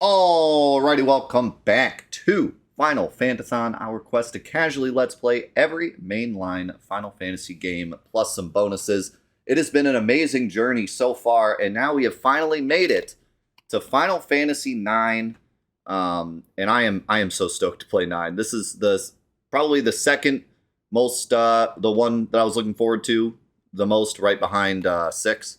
Alrighty, welcome back to Final Fantathon, our quest to casually let's play every mainline Final Fantasy game plus some bonuses. It has been an amazing journey so far, and now we have finally made it to Final Fantasy 9. And I am so stoked to play 9. This is probably the second most the one that I was looking forward to the most, right behind 6.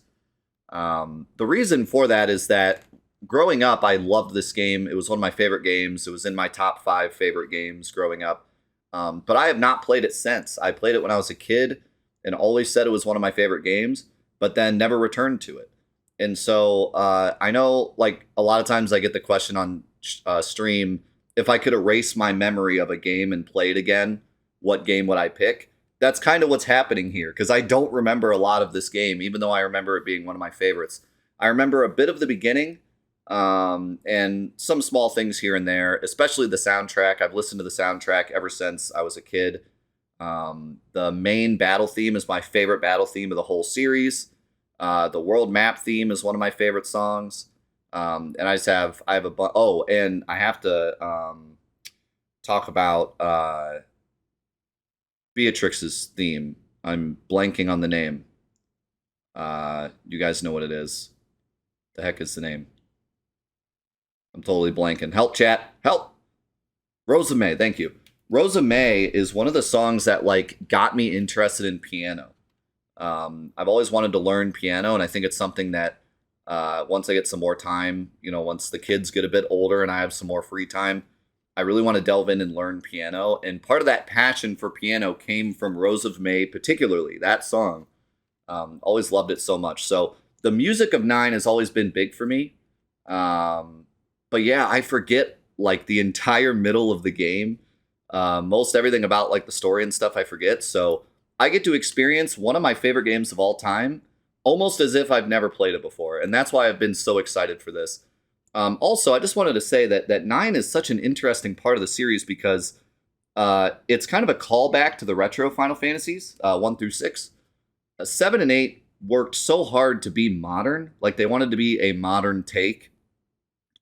The reason for that is that growing up, I loved this game. It was one of my favorite games. It was in my top 5 favorite games growing up. But I have not played it since. I played it when I was a kid and always said it was one of my favorite games, but then never returned to it. And so I know, like, a lot of times I get the question on stream, if I could erase my memory of a game and play it again, what game would I pick? That's kind of what's happening here, because I don't remember a lot of this game, even though I remember it being one of my favorites. I remember a bit of the beginning, and some small things here and there, especially the soundtrack. I've listened to the soundtrack ever since I was a kid. The main battle theme is my favorite battle theme of the whole series. The world map theme is one of my favorite songs. And I have and I have to talk about Beatrix's theme. I'm blanking on the name. You guys know what it is. The heck is the name? I'm totally blanking. Help, chat. Help. Rosa May. Thank you. Rosa May is one of the songs that got me interested in piano. I've always wanted to learn piano, and I think it's something that once I get some more time, once the kids get a bit older and I have some more free time, I really want to delve in and learn piano. And part of that passion for piano came from Rose of May, particularly that song. Always loved it so much. So the music of 9 has always been big for me. But yeah, I forget the entire middle of the game. Most everything about the story and stuff I forget. So I get to experience one of my favorite games of all time, almost as if I've never played it before. And that's why I've been so excited for this. Also, I just wanted to say that 9 is such an interesting part of the series because it's kind of a callback to the retro Final Fantasies, 1 through 6. 7 and 8 worked so hard to be modern. They wanted to be a modern take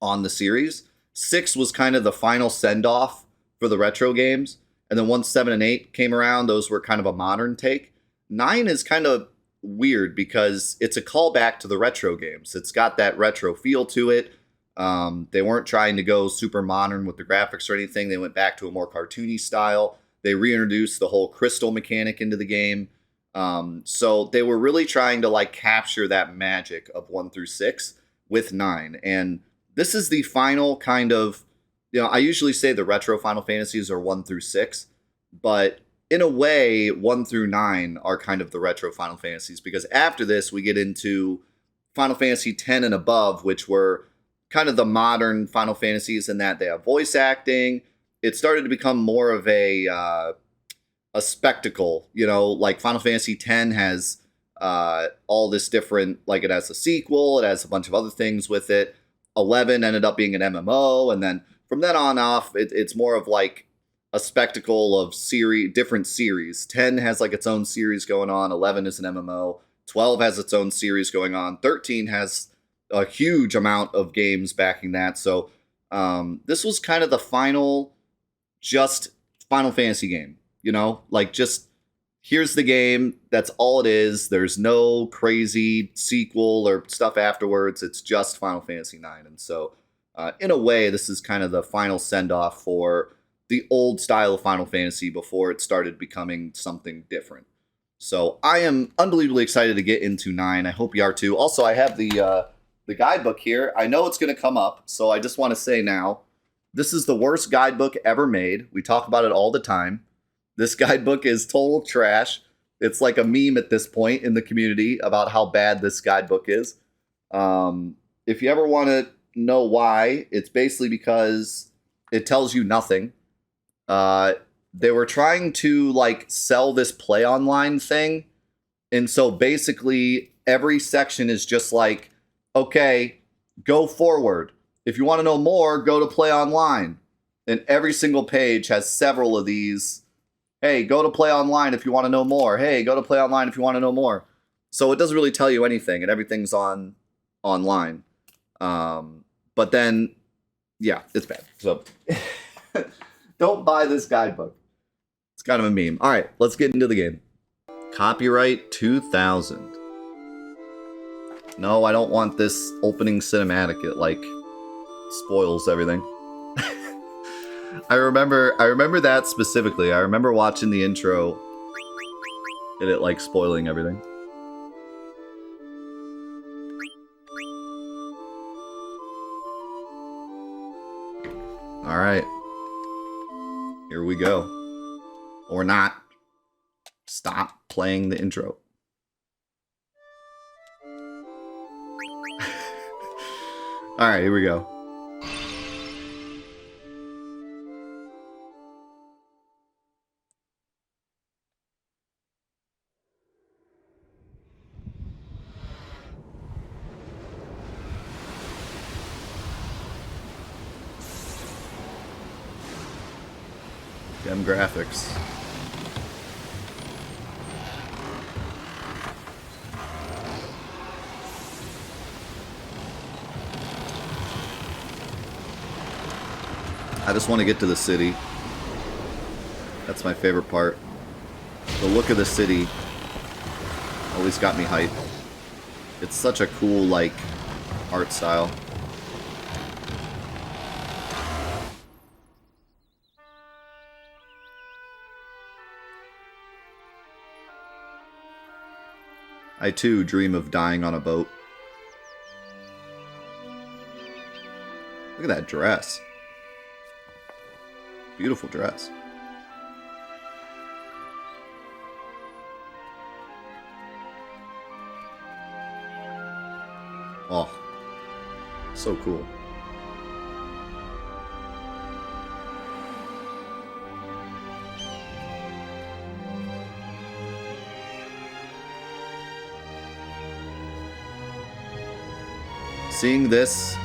on the series. 6 was kind of the final send-off for the retro games. And then once 7 and 8 came around, those were kind of a modern take. 9 is kind of weird because it's a callback to the retro games. It's got that retro feel to it. They weren't trying to go super modern with the graphics or anything. They went back to a more cartoony style. They reintroduced the whole crystal mechanic into the game. So they were really trying to capture that magic of 1 through 6 with 9. And this is the final kind of, I usually say the retro Final Fantasies are 1 through 6, but in a way, 1 through 9 are kind of the retro Final Fantasies, because after this, we get into Final Fantasy 10 and above, which were kind of the modern Final Fantasies in that they have voice acting. It started to become more of a spectacle, Final Fantasy 10 has all this different, it has a sequel, it has a bunch of other things with it. 11 ended up being an MMO, and then from then on off, it's more of a spectacle of different series. 10 has its own series going on. 11 is an MMO. 12 has its own series going on. 13 has a huge amount of games backing that. So this was kind of the final, just Final Fantasy game. Just here's the game. That's all it is. There's no crazy sequel or stuff afterwards. It's just Final Fantasy 9. And so in a way, this is kind of the final send-off for the old style of Final Fantasy before it started becoming something different. So I am unbelievably excited to get into 9. I hope you are too. Also, I have the guidebook here. I know it's going to come up, so I just want to say now, this is the worst guidebook ever made. We talk about it all the time. This guidebook is total trash. It's like a meme at this point in the community about how bad this guidebook is. If you ever want to know why, it's basically because it tells you nothing. They were trying to sell this play online thing, and so basically every section is just okay, go forward. If you want to know more, go to play online. And every single page has several of these. Hey, go to play online if you want to know more. Hey, go to play online if you want to know more. So it doesn't really tell you anything, and everything's online. But then yeah, it's bad. So don't buy this guidebook. It's kind of a meme. All right, let's get into the game. Copyright 2000. No, I don't want this opening cinematic. It like spoils everything. I remember that specifically. I remember watching the intro and it like spoiling everything. All right. Here we go. Or not. Stop playing the intro. All right, here we go. Dem graphics. I just want to get to the city. That's my favorite part. The look of the city always got me hyped. It's such a cool, like, art style. I too dream of dying on a boat. Look at that dress. Beautiful dress. Oh, so cool. Seeing this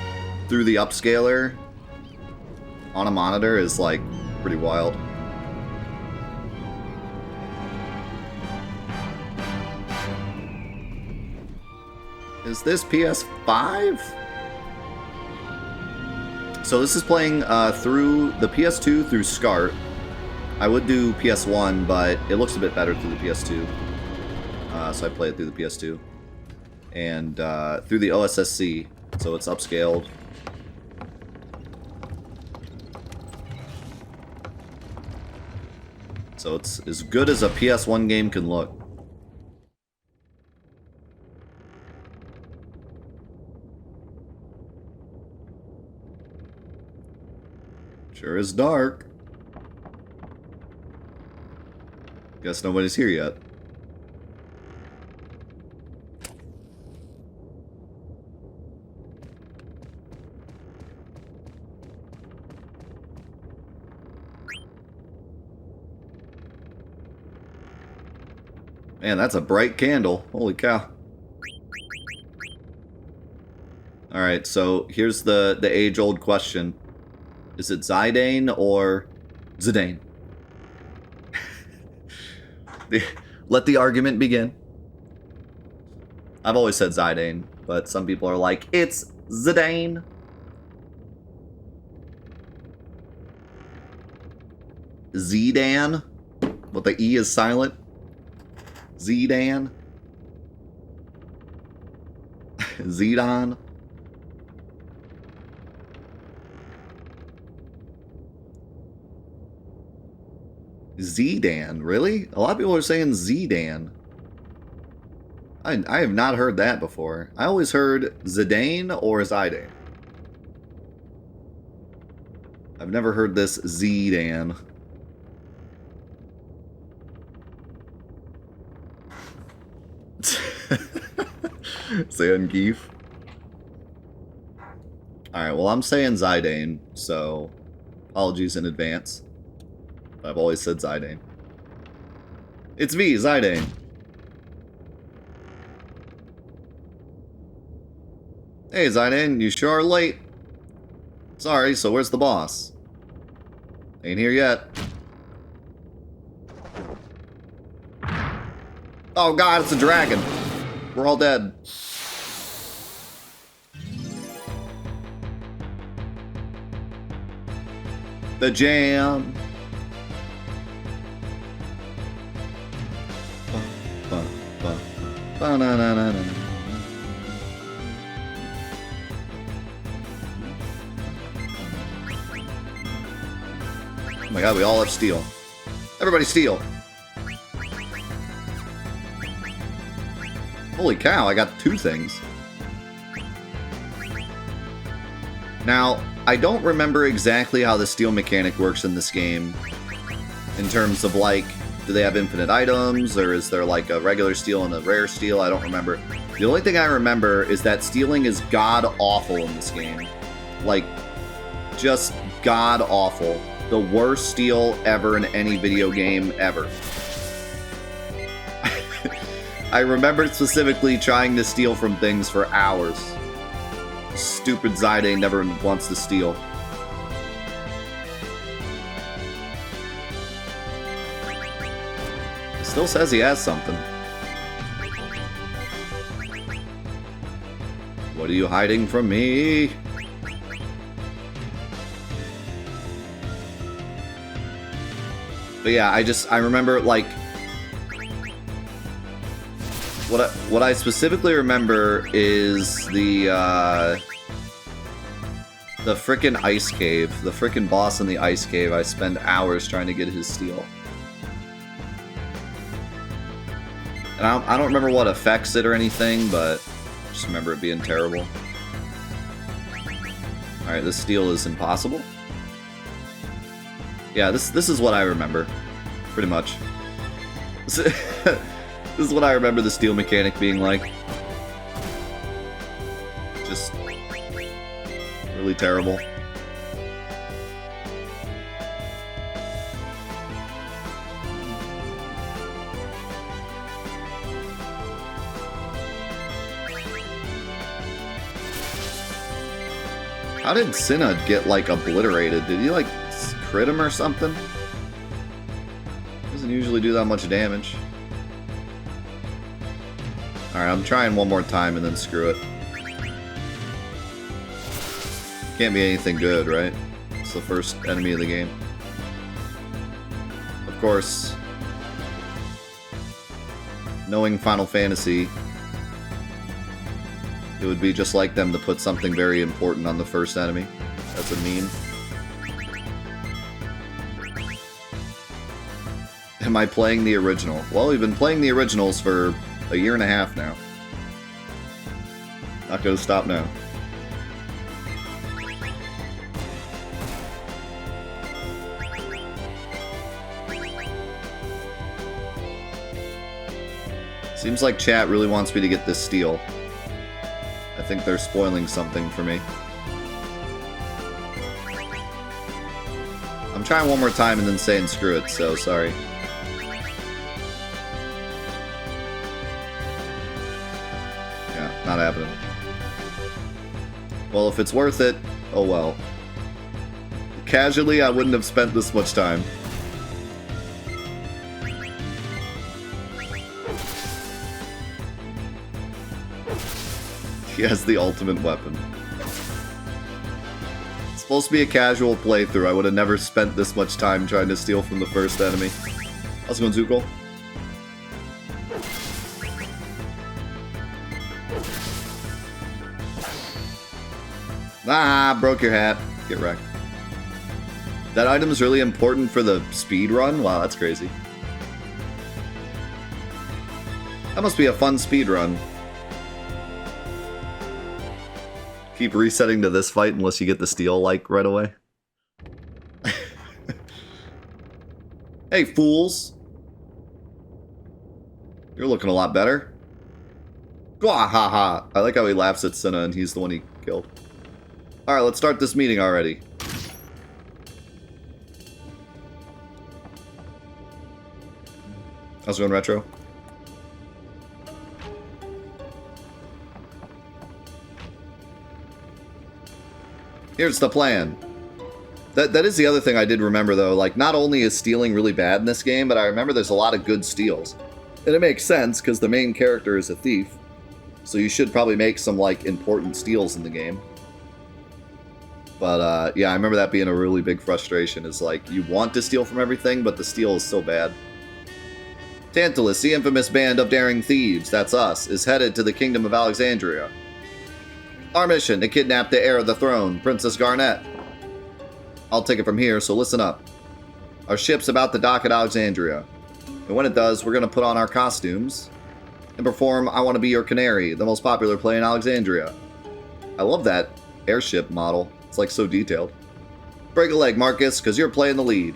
through the upscaler on a monitor is like pretty wild. Is this PS5? So this is playing through the PS2 through SCART. I would do PS1, but it looks a bit better through the PS2. So I play it through the PS2. And through the OSSC, so it's upscaled. So it's as good as a PS1 game can look. Sure is dark. Guess nobody's here yet. Man, that's a bright candle. Holy cow. Alright, so here's the age-old question. Is it Zidane or Zidane? Let the argument begin. I've always said Zidane, but some people are like, it's Zidane. Zidane, but the E is silent. Zidane. Zidane. Zidane, really? A lot of people are saying Zidane. I have not heard that before. I always heard Zidane or Zidane. I've never heard this Zidane. Zangief. Alright, well I'm saying Zidane, so apologies in advance. I've always said Zidane. It's me, Zidane. Hey Zidane, you sure are late. Sorry, so where's the boss? Ain't here yet. Oh god, it's a dragon. We're all dead. I The jam. Ba-na-na-na-na. Oh my god, we all have steel. Everybody steal. Holy cow, I got 2 things. Now, I don't remember exactly how the steal mechanic works in this game. In terms of, like, do they have infinite items, or is there, like, a regular steal and a rare steal? I don't remember. The only thing I remember is that stealing is god-awful in this game. Like, just god-awful. The worst steal ever in any video game ever. I remember specifically trying to steal from things for hours. Stupid Zyde never wants to steal. He still says he has something. What are you hiding from me? But yeah, I remember, like, what I specifically remember is the frickin' ice cave. The frickin' boss in the ice cave. I spend hours trying to get his steal. And I don't remember what affects it or anything, but I just remember it being terrible. Alright, this steal is impossible. Yeah, this is what I remember. Pretty much. This is what I remember the steal mechanic being like. Just really terrible. How did Cinna get, like, obliterated? Did he, like, crit him or something? Doesn't usually do that much damage. Alright, I'm trying one more time and then screw it. Can't be anything good, right? It's the first enemy of the game. Of course, knowing Final Fantasy, it would be just like them to put something very important on the first enemy. That's a meme. Am I playing the original? Well, we've been playing the originals for a year and a half now. Not gonna stop now. Seems like chat really wants me to get this steal. I think they're spoiling something for me. I'm trying one more time and then saying screw it, so sorry. Not happening. Well, if it's worth it, oh well. Casually, I wouldn't have spent this much time. He has the ultimate weapon. It's supposed to be a casual playthrough. I would have never spent this much time trying to steal from the first enemy. How's it going, Zuko? Ah, broke your hat. Get wrecked. That item is really important for the speed run? Wow, that's crazy. That must be a fun speed run. Keep resetting to this fight unless you get the steal, like, right away. Hey, fools! You're looking a lot better. Gwahaha! I like how he laughs at Cinna and he's the one he killed. Alright, let's start this meeting already. How's it going, Retro? Here's the plan. That is the other thing I did remember, though. Like, not only is stealing really bad in this game, but I remember there's a lot of good steals. And it makes sense, because the main character is a thief. So you should probably make some, like, important steals in the game. But yeah, I remember that being a really big frustration. Is like, you want to steal from everything, but the steal is so bad. Tantalus, the infamous band of daring thieves, that's us, is headed to the Kingdom of Alexandria. Our mission, to kidnap the heir of the throne, Princess Garnet. I'll take it from here, so listen up. Our ship's about to dock at Alexandria. And when it does, we're going to put on our costumes and perform I Want to Be Your Canary, the most popular play in Alexandria. I love that airship model. It's like so detailed. Break a leg, Marcus, because you're playing the lead.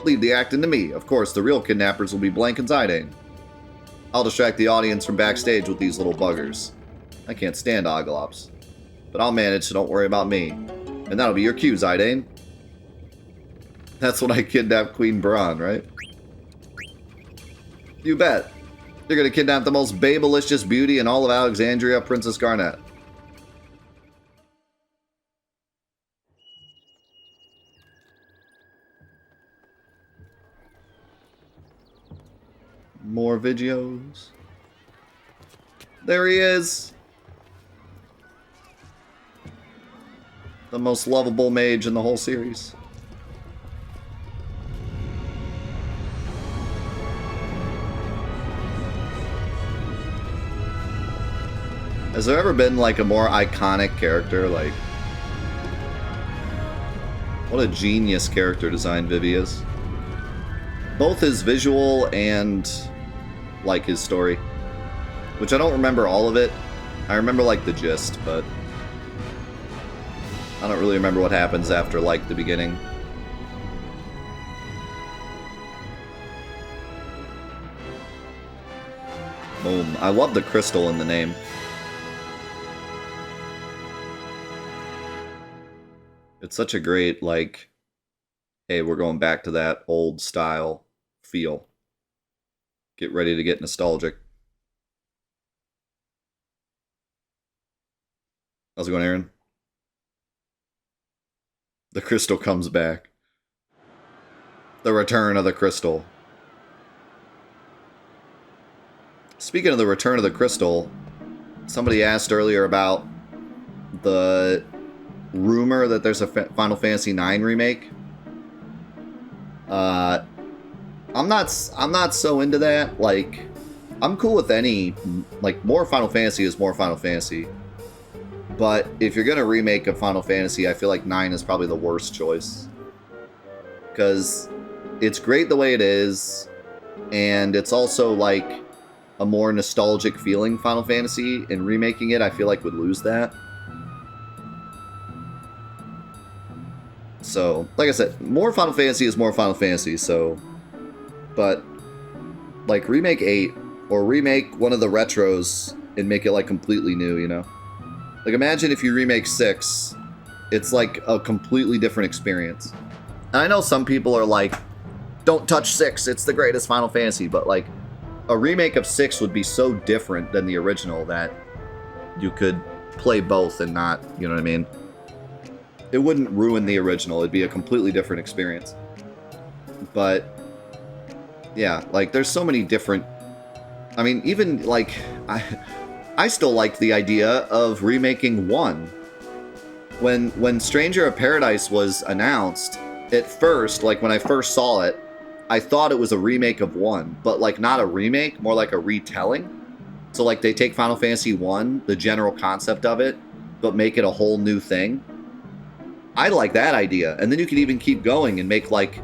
Leave the acting to me. Of course, the real kidnappers will be Blank and Zidane. I'll distract the audience from backstage with these little buggers. I can't stand Oglops. But I'll manage, so don't worry about me. And that'll be your cue, Zidane. That's when I kidnapped Queen Braun, right? You bet. You're gonna kidnap the most babelicious beauty in all of Alexandria, Princess Garnet. More videos. There he is. The most lovable mage in the whole series. Has there ever been like a more iconic character? Like, what a genius character design Vivi is. Both his visual and like his story, which I don't remember all of it. I remember like the gist, but I don't really remember what happens after like the beginning. Boom. I love the crystal in the name. It's such a great, like, hey, we're going back to that old style feel. Get ready to get nostalgic. How's it going, Aaron? The crystal comes back. The return of the crystal. Speaking of the return of the crystal, somebody asked earlier about the rumor that there's a Final Fantasy IX remake. I'm not so into that. Like, I'm cool with any, like, more Final Fantasy is more Final Fantasy. But if you're gonna remake a Final Fantasy, I feel like 9 is probably the worst choice. Because it's great the way it is, and it's also like a more nostalgic feeling Final Fantasy, and remaking it I feel like would lose that. So, like I said, more Final Fantasy is more Final Fantasy, so... But, like, remake 8, or remake one of the retros and make it, like, completely new, you know? Like, imagine if you remake 6, it's, like, a completely different experience. And I know some people are like, don't touch 6, it's the greatest Final Fantasy, but, like, a remake of 6 would be so different than the original that you could play both and not, you know what I mean? It wouldn't ruin the original. It'd be a completely different experience. But, yeah, like, there's so many different... I mean, even, like, I still like the idea of remaking 1. When Stranger of Paradise was announced, at first, like, when I first saw it, I thought it was a remake of 1, but, like, not a remake, more like a retelling. So, like, they take Final Fantasy 1, the general concept of it, but make it a whole new thing. I like that idea. And then you could even keep going and make, like,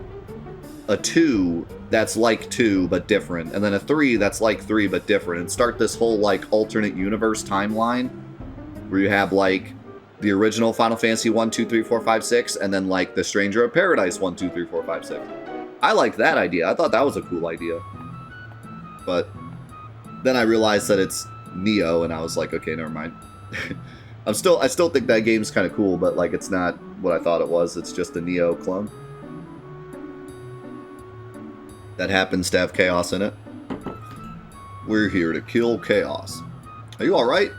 a 2 that's like 2 but different, and then a 3 that's like 3 but different, and start this whole, like, alternate universe timeline where you have, like, the original Final Fantasy 1, 2, 3, 4, 5, 6, and then, like, the Stranger of Paradise 1, 2, 3, 4, 5, 6. I like that idea. I thought that was a cool idea. But then I realized that it's Neo, and I was like, okay, never mind. I still think that game's kind of cool, but, like, it's not what I thought it was. It's just a Neo clone that happens to have chaos in it. We're here to kill chaos. Are you alright?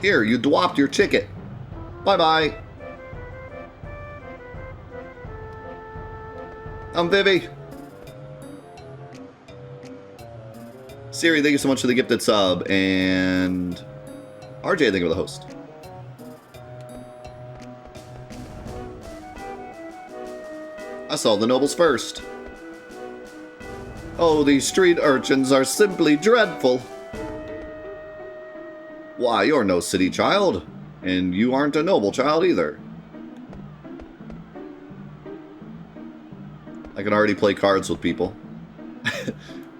Here, you dwopped your ticket. Bye-bye. I'm Vivi. Siri, thank you so much for the gifted sub. And RJ, thank you for the host. I saw the nobles first. Oh, these street urchins are simply dreadful. Why, you're no city child. And you aren't a noble child either. I can already play cards with people.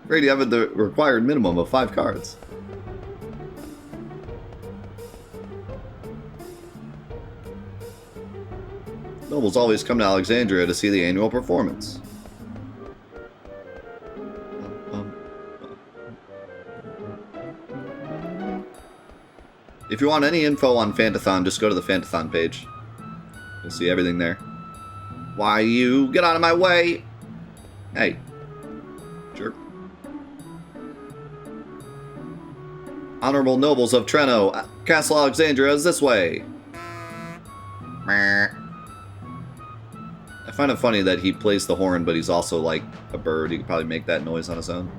Great, you have the required minimum of 5 cards. Nobles always come to Alexandria to see the annual performance. If you want any info on Fantathon, just go to the Fantathon page. You'll see everything there. Why, you get out of my way! Hey. Jerk. Honorable nobles of Treno, Castle Alexandria is this way. I find it funny that he plays the horn, but he's also like a bird. He could probably make that noise on his own.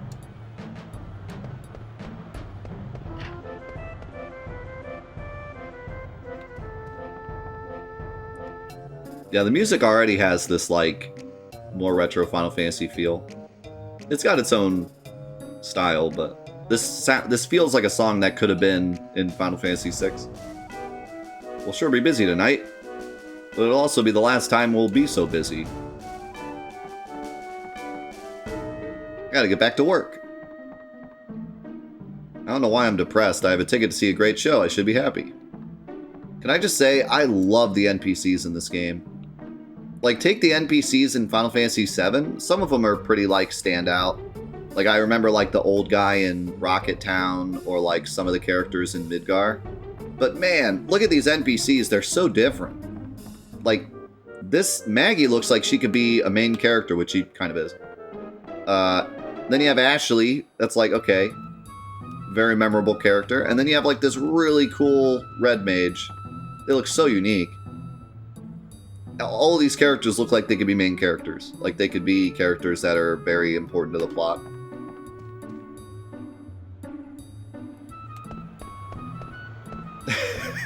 Yeah, the music already has this, like, more retro Final Fantasy feel. It's got its own style, but this feels like a song that could have been in Final Fantasy VI. We'll sure be busy tonight, but it'll also be the last time we'll be so busy. Gotta get back to work. I don't know why I'm depressed. I have a ticket to see a great show. I should be happy. Can I just say, I love the NPCs in this game. Like, take the NPCs in Final Fantasy VII. Some of them are pretty, like, standout. Like, I remember, like, the old guy in Rocket Town, or, like, some of the characters in Midgar. But, man, look at these NPCs. They're so different. Like, this Maggie looks like she could be a main character, which she kind of is. Then you have Ashley. That's, like, okay. Very memorable character. And then you have, like, this really cool red mage. They look so unique. All of these characters look like they could be main characters. Like, they could be characters that are very important to the plot.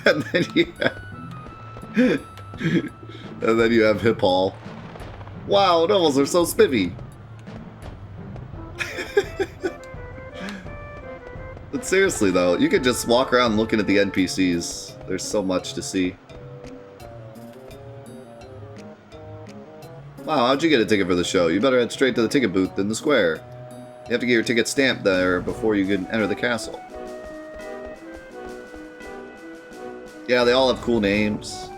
And then you have Hip Hall. Wow, novels are so spiffy. But seriously, though, you could just walk around looking at the NPCs. There's so much to see. Wow, how'd you get a ticket for the show? You better head straight to the ticket booth in the square. You have to get your ticket stamped there before you can enter the castle. Yeah, they all have cool names.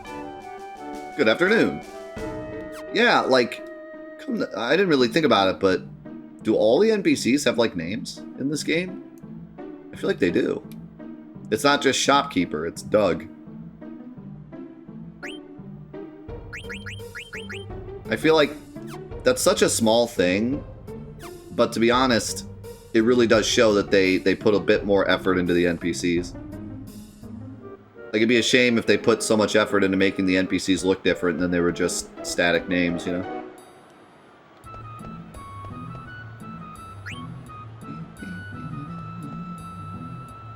Good afternoon. Yeah, like, I didn't really think about it, but do all the NPCs have, like, names in this game? I feel like they do. It's not just Shopkeeper, it's Doug. I feel like that's such a small thing, but to be honest, it really does show that they put a bit more effort into the NPCs. Like, it'd be a shame if they put so much effort into making the NPCs look different and then they were just static names, you know?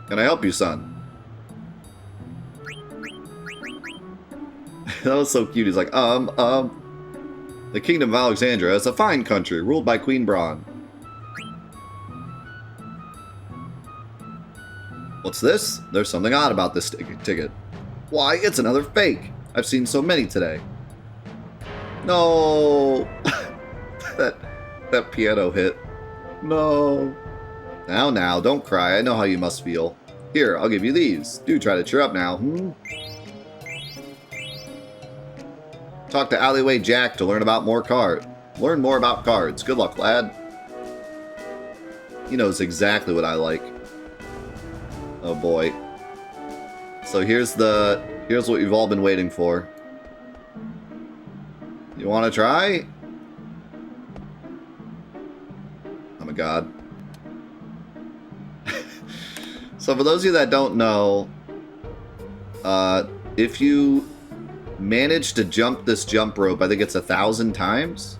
Can I help you, son? That was so cute. He's like, the Kingdom of Alexandria is a fine country, ruled by Queen Braun. What's this? There's something odd about this ticket. Why, it's another fake. I've seen so many today. No. that piano hit. No. Now, don't cry. I know how you must feel. Here, I'll give you these. Do try to cheer up now, Talk to Alleyway Jack to learn about more cards. Learn more about cards. Good luck, lad. He knows exactly what I like. Oh boy. So here's what you've all been waiting for. You want to try? Oh my god. So for those of you that don't know, if you manage to jump this jump rope, I think it's 1,000 times,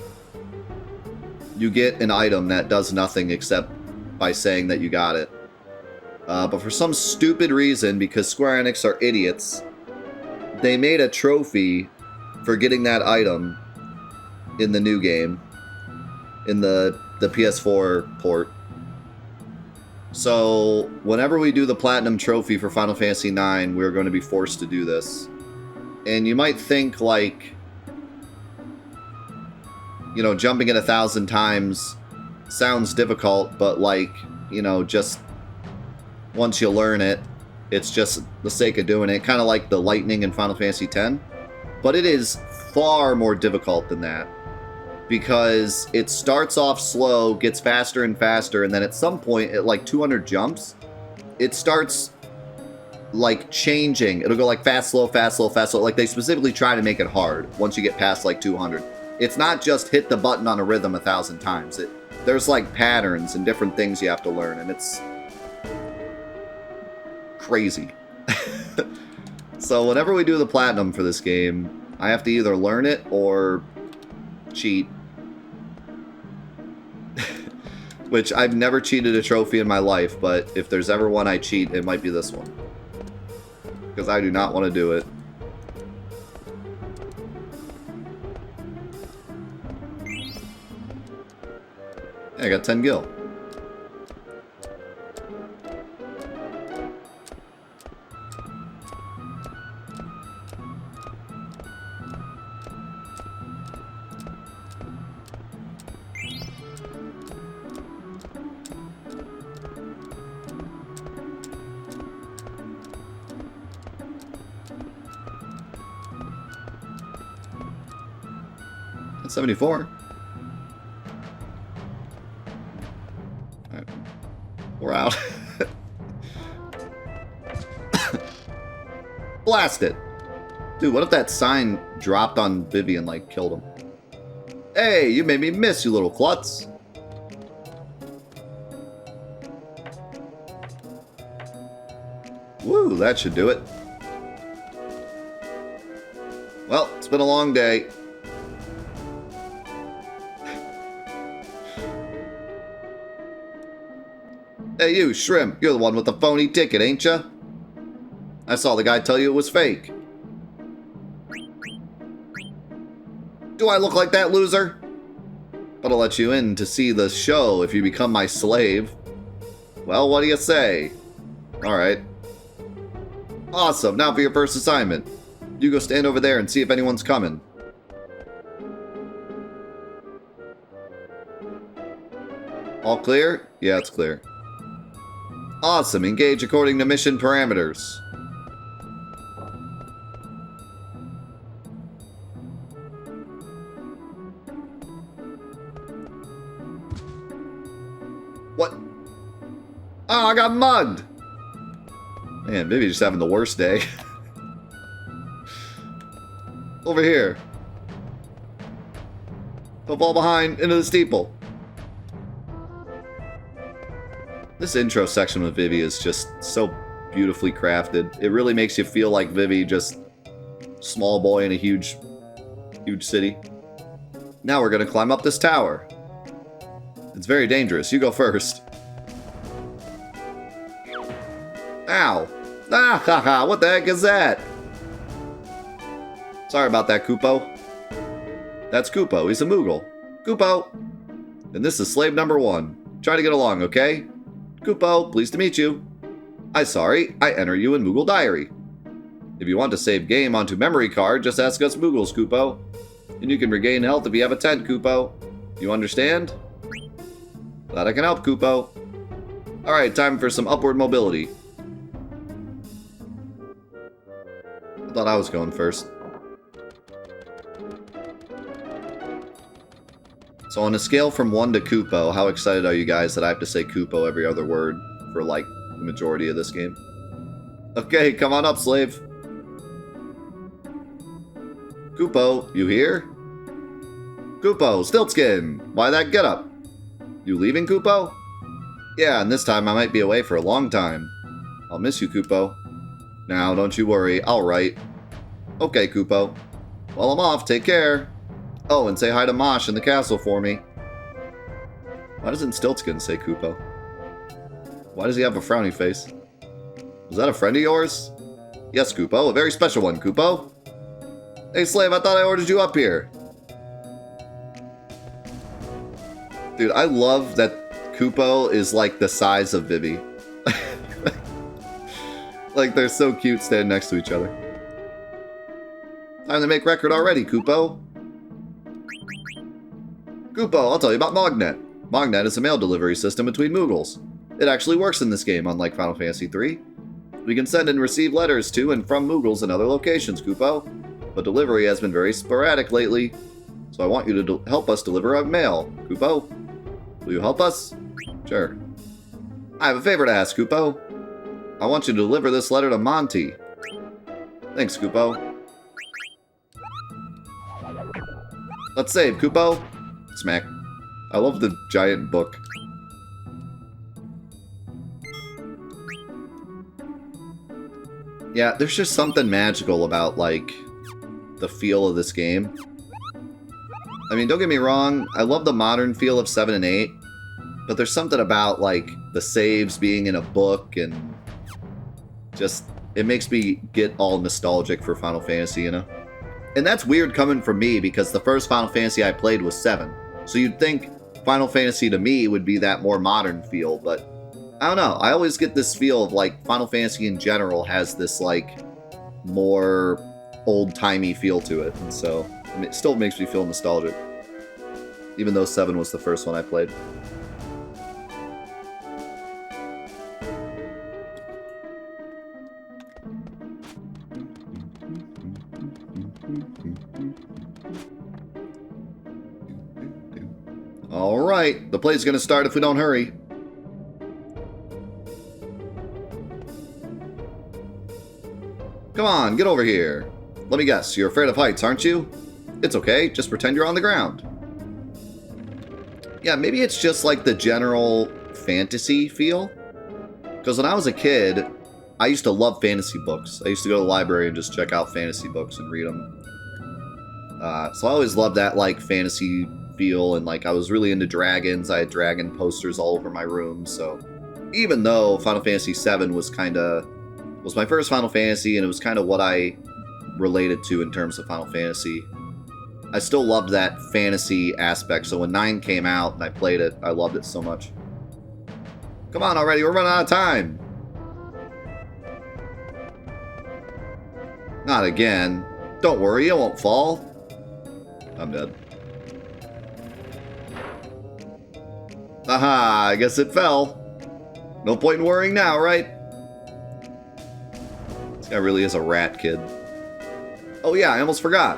you get an item that does nothing except by saying that you got it. But for some stupid reason, because Square Enix are idiots, they made a trophy for getting that item in the new game, in the PS4 port. So whenever we do the Platinum Trophy for Final Fantasy IX, we're going to be forced to do this. And you might think, like, you know, jumping it 1,000 times sounds difficult, but, like, you know, just once you learn it, it's just the sake of doing it. Kind of like the lightning in Final Fantasy X. But it is far more difficult than that, because it starts off slow, gets faster and faster, and then at some point, at like 200 jumps, it starts like changing. It'll go like fast, slow, fast, slow, fast, slow. Like they specifically try to make it hard once you get past like 200. It's not just hit the button on a rhythm 1,000 times. There's like patterns and different things you have to learn, and it's crazy. So whenever we do the Platinum for this game, I have to either learn it or cheat. Which, I've never cheated a trophy in my life, but if there's ever one I cheat, it might be this one. Because I do not want to do it. Yeah, I got 10 gil. That's 74. Alright. We're out. Blast it! Dude, what if that sign dropped on Vivi and, like, killed him? Hey, you made me miss, you little klutz. Woo, that should do it. Well, it's been a long day. Hey you, Shrimp, you're the one with the phony ticket, ain't ya? I saw the guy tell you it was fake. Do I look like that, loser? But I'll let you in to see the show if you become my slave. Well, what do you say? Alright. Awesome, now for your first assignment. You go stand over there and see if anyone's coming. All clear? Yeah, it's clear. Awesome, engage according to mission parameters. What? Oh, I got mugged! Man, Vivi's just having the worst day. Over here. Don't fall behind, into the steeple. This intro section with Vivi is just so beautifully crafted. It really makes you feel like Vivi, just small boy in a huge city. Now we're gonna climb up this tower. It's very dangerous. You go first. Ow! Ah, haha, what the heck is that? Sorry about that, Kupo. That's Kupo. He's a Moogle. Kupo! And this is slave number 1. Try to get along, okay? Kupo, pleased to meet you. I enter you in Moogle Diary. If you want to save game onto memory card, just ask us Moogles, Kupo. And you can regain health if you have a tent, Kupo. You understand? Glad I can help, Kupo. Alright, time for some upward mobility. I thought I was going first. So on a scale from 1 to Kupo, how excited are you guys that I have to say Kupo every other word for, like, the majority of this game? Okay, come on up, slave. Kupo, you here? Kupo, Stiltskin, why that getup? You leaving, Kupo? Yeah, and this time I might be away for a long time. I'll miss you, Kupo. Now, don't you worry, I'll write. Okay, Kupo. Well, I'm off, take care. Oh, and say hi to Mosh in the castle for me. Why doesn't Stiltskin say Kupo? Why does he have a frowny face? Is that a friend of yours? Yes, Kupo. A very special one, Kupo. Hey, slave, I thought I ordered you up here. Dude, I love that Kupo is like the size of Vivi. Like, they're so cute standing next to each other. Time to make record already, Kupo. Kupo, I'll tell you about Mognet. Mognet is a mail delivery system between Moogles. It actually works in this game, unlike Final Fantasy III. We can send and receive letters to and from Moogles in other locations, Kupo. But delivery has been very sporadic lately, so I want you to help us deliver our mail, Kupo. Will you help us? Sure. I have a favor to ask, Kupo. I want you to deliver this letter to Monty. Thanks, Kupo. Let's save, Kupo. Smack. I love the giant book. Yeah, there's just something magical about, like, the feel of this game. I mean, don't get me wrong, I love the modern feel of 7 and 8, but there's something about, like, the saves being in a book and just, it makes me get all nostalgic for Final Fantasy, you know? And that's weird coming from me because the first Final Fantasy I played was 7. So you'd think Final Fantasy to me would be that more modern feel, but I don't know. I always get this feel of like Final Fantasy in general has this like more old-timey feel to it. And so it still makes me feel nostalgic. Even though 7 was the first one I played. Alright, the play's gonna start if we don't hurry. Come on, get over here. Let me guess, you're afraid of heights, aren't you? It's okay, just pretend you're on the ground. Yeah, maybe it's just like the general fantasy feel. Because when I was a kid, I used to love fantasy books. I used to go to the library and just check out fantasy books and read them. So I always loved that like fantasy feel, and like I was really into dragons. I had dragon posters all over my room. So even though Final Fantasy VII was my first Final Fantasy, and it was kind of what I related to in terms of Final Fantasy, I still loved that fantasy aspect. So when 9 came out and I played it, I loved it so much. Come on already, we're running out of time. Not again. Don't worry, it won't fall. I'm dead. Aha, I guess it fell. No point in worrying now, right? This guy really is a rat kid. Oh yeah, I almost forgot.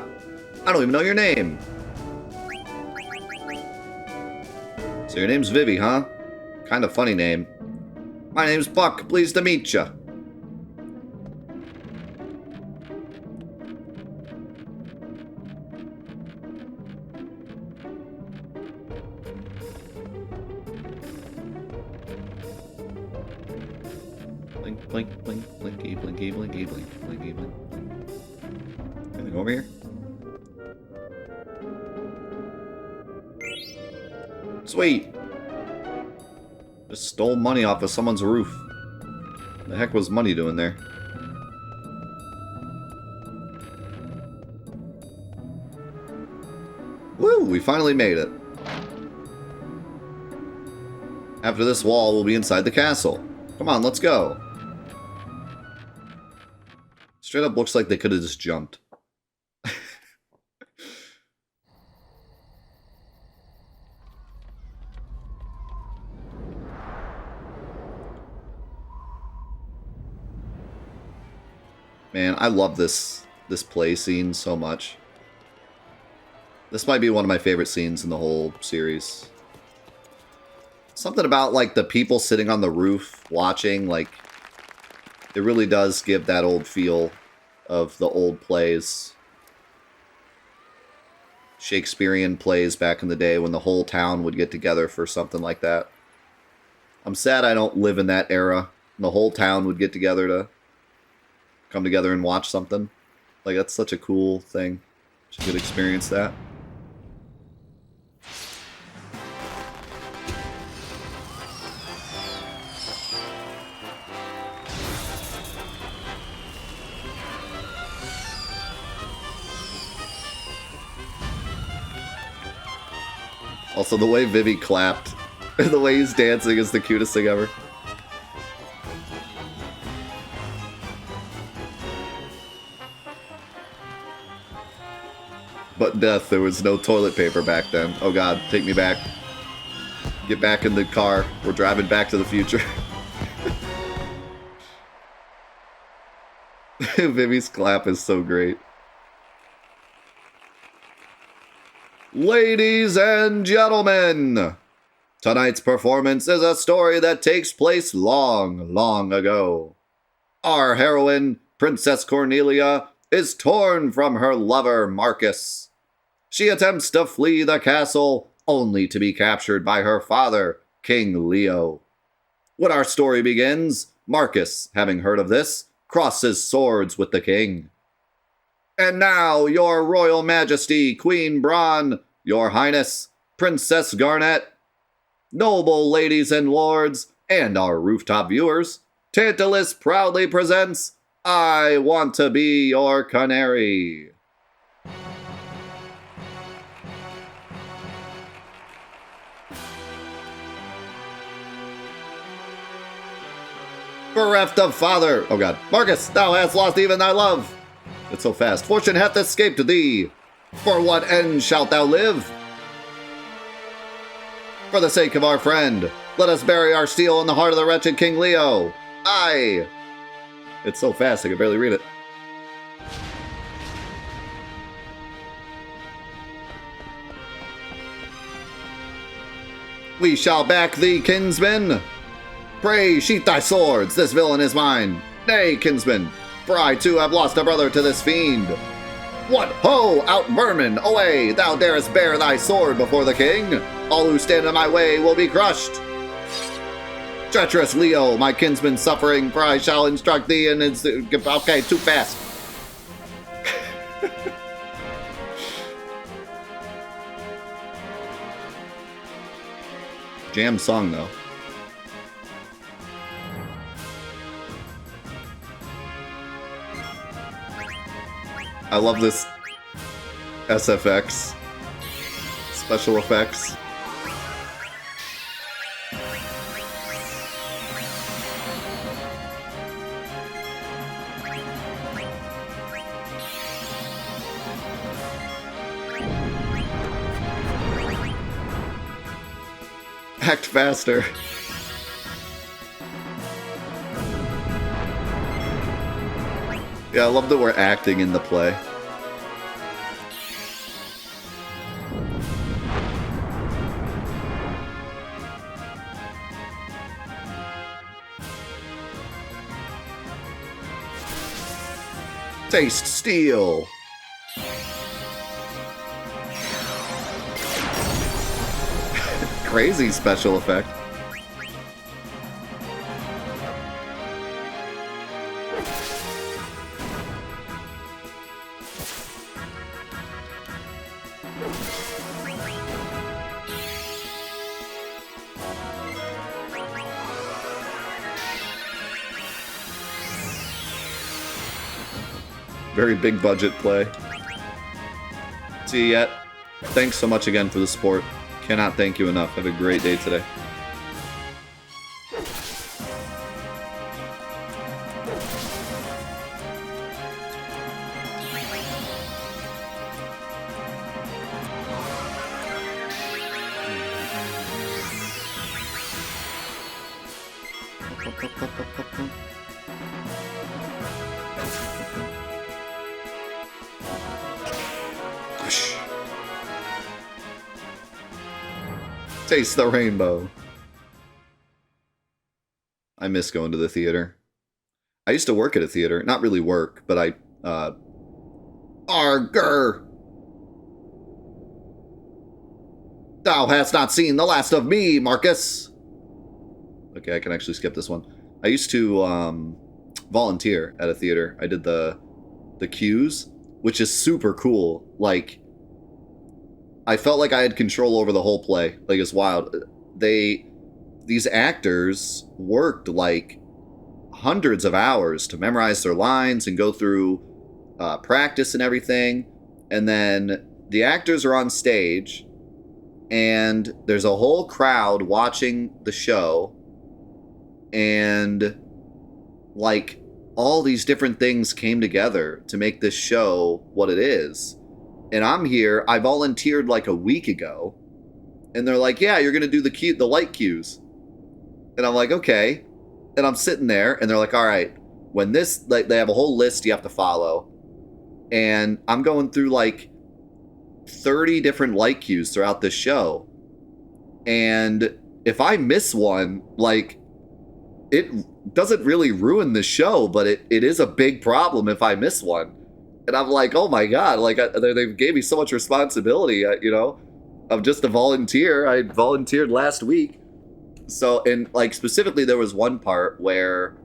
I don't even know your name. So your name's Vivi, huh? Kind of funny name. My name's Buck. Pleased to meet ya. Blink, blink, blink, blinky, blinky, blinky, blink, blinky, blink. Anything over here? Sweet! Just stole money off of someone's roof. The heck was money doing there? Woo! We finally made it. After this wall, we'll be inside the castle. Come on, let's go. Straight up looks like they could have just jumped. Man, I love this play scene so much. This might be one of my favorite scenes in the whole series. Something about, like, the people sitting on the roof watching, like, it really does give that old feel of the old plays. Shakespearean plays back in the day when the whole town would get together for something like that. I'm sad I don't live in that era. The whole town would get together to come together and watch something. Like, that's such a cool thing. You could experience that. Also, the way Vivi clapped and the way he's dancing is the cutest thing ever. But death, there was no toilet paper back then. Oh god, take me back. Get back in the car. We're driving back to the future. Vivi's clap is so great. Ladies and gentlemen, tonight's performance is a story that takes place long, long ago. Our heroine, Princess Cornelia, is torn from her lover, Marcus. She attempts to flee the castle, only to be captured by her father, King Leo. When our story begins, Marcus, having heard of this, crosses swords with the king. And now, your royal majesty, Queen Bron, your highness, Princess Garnet, noble ladies and lords, and our rooftop viewers, Tantalus proudly presents I Want to Be Your Canary. Bereft of father, oh god, Marcus, thou hast lost even thy love. It's so fast. Fortune hath escaped thee. For what end shalt thou live? For the sake of our friend, let us bury our steel in the heart of the wretched King Leo. Aye. It's so fast I can barely read it. We shall back thee, kinsman. Pray, sheath thy swords, this villain is mine. Nay, kinsman, for I too have lost a brother to this fiend. What, ho, out vermin, away, thou darest bear thy sword before the king. All who stand in my way will be crushed. Treacherous Leo, my kinsman suffering, for I shall instruct thee in its... Okay, too fast. Jam song, though. I love this SFX. Special effects. Act faster. Yeah, I love that we're acting in the play. Taste steel. Crazy special effect. Very big budget play. See you yet. Thanks so much again for the support. Cannot thank you enough. Have a great day today. Taste the rainbow. I miss going to the theater. I used to work at a theater. Not really work, but I, Arger! Thou hast not seen the last of me, Marcus! Okay, I can actually skip this one. I used to, volunteer at a theater. I did the cues, which is super cool. Like, I felt like I had control over the whole play. Like, it's wild. These actors worked, like, hundreds of hours to memorize their lines and go through practice and everything. And then the actors are on stage, and there's a whole crowd watching the show, and like all these different things came together to make this show what it is. And I'm here, I volunteered like a week ago, and they're like, yeah, you're gonna do the light cues. And I'm like, okay. And I'm sitting there, and they're like, all right, when this, like, they have a whole list you have to follow, and I'm going through like 30 different light cues throughout this show, and if I miss one, like, it doesn't really ruin the show, but it is a big problem if I miss one. And I'm like, oh my god, like, they gave me so much responsibility, you know? I'm just a volunteer. I volunteered last week. So, and like specifically, there was one part where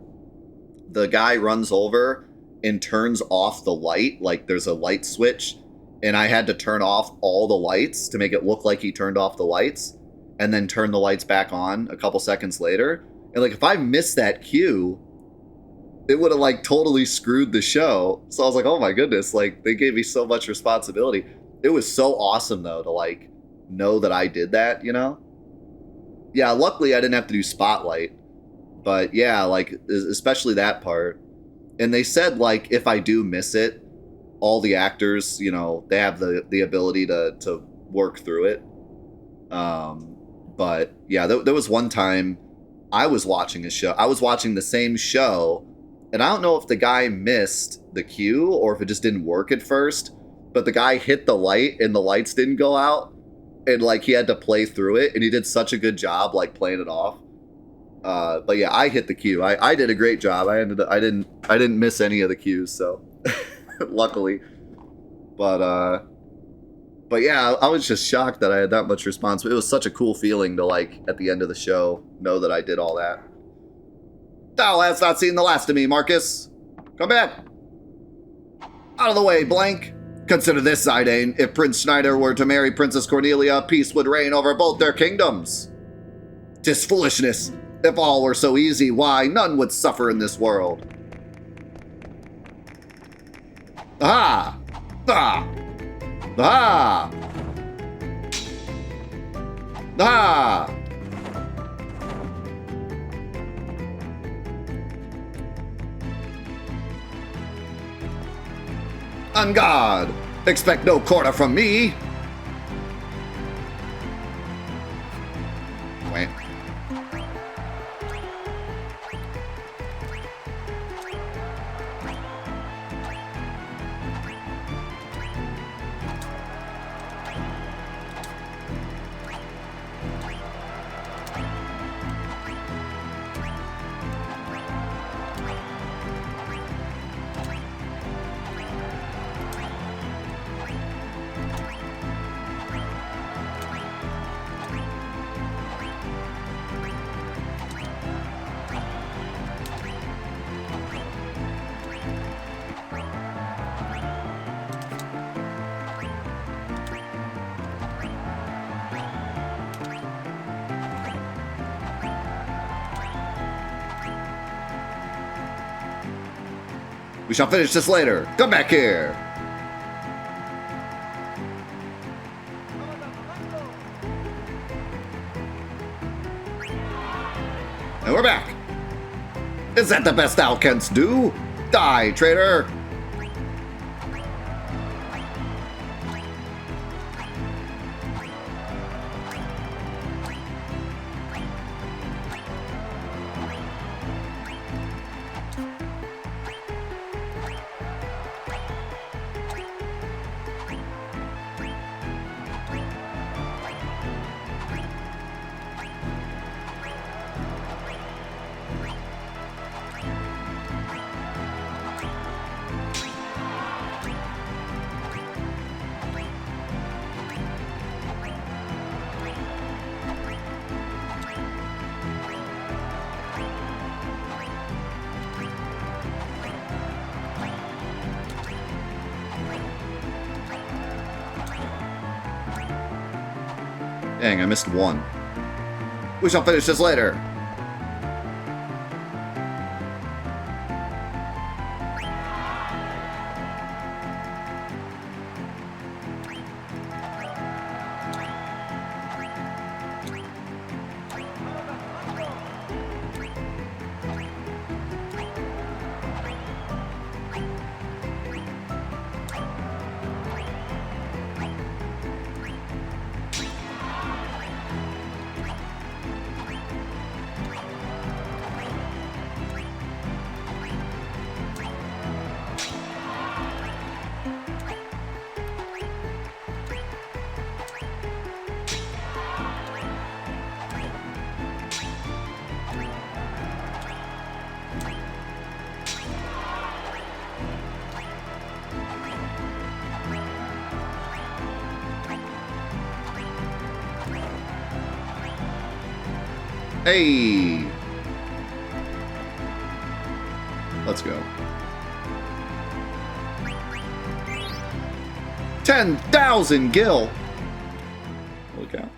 the guy runs over and turns off the light. Like, there's a light switch, and I had to turn off all the lights to make it look like he turned off the lights, and then turn the lights back on a couple seconds later. And like, if I missed that cue, it would have like totally screwed the show. So I was like, oh my goodness, like, they gave me so much responsibility. It was so awesome though to like know that I did that, you know? Yeah, luckily I didn't have to do spotlight, but yeah, like, especially that part. And they said, like, if I do miss it, all the actors, you know, they have the ability to work through it. But yeah, there was one time I was watching a show. I was watching the same show, and I don't know if the guy missed the cue or if it just didn't work at first, but the guy hit the light and the lights didn't go out, and like, he had to play through it, and he did such a good job like playing it off. But yeah, I hit the cue. I did a great job. I didn't miss any of the cues, so luckily. But yeah, I was just shocked that I had that much response. It was such a cool feeling to, like, at the end of the show, know that I did all that. Thou hast not seen the last of me, Marcus. Come back. Out of the way, blank. Consider this, Zidane. If Prince Schneider were to marry Princess Cornelia, peace would reign over both their kingdoms. 'Tis foolishness. If all were so easy, why, none would suffer in this world. Aha! Ah! Ah! Ah! On guard! Expect no quarter from me! Wait. We shall finish this later. Come back here. And we're back. Is that the best thou canst do? Die, traitor. Dang, I missed one. We shall finish this later. Hey! Let's go. 10,000 gil! Holy cow.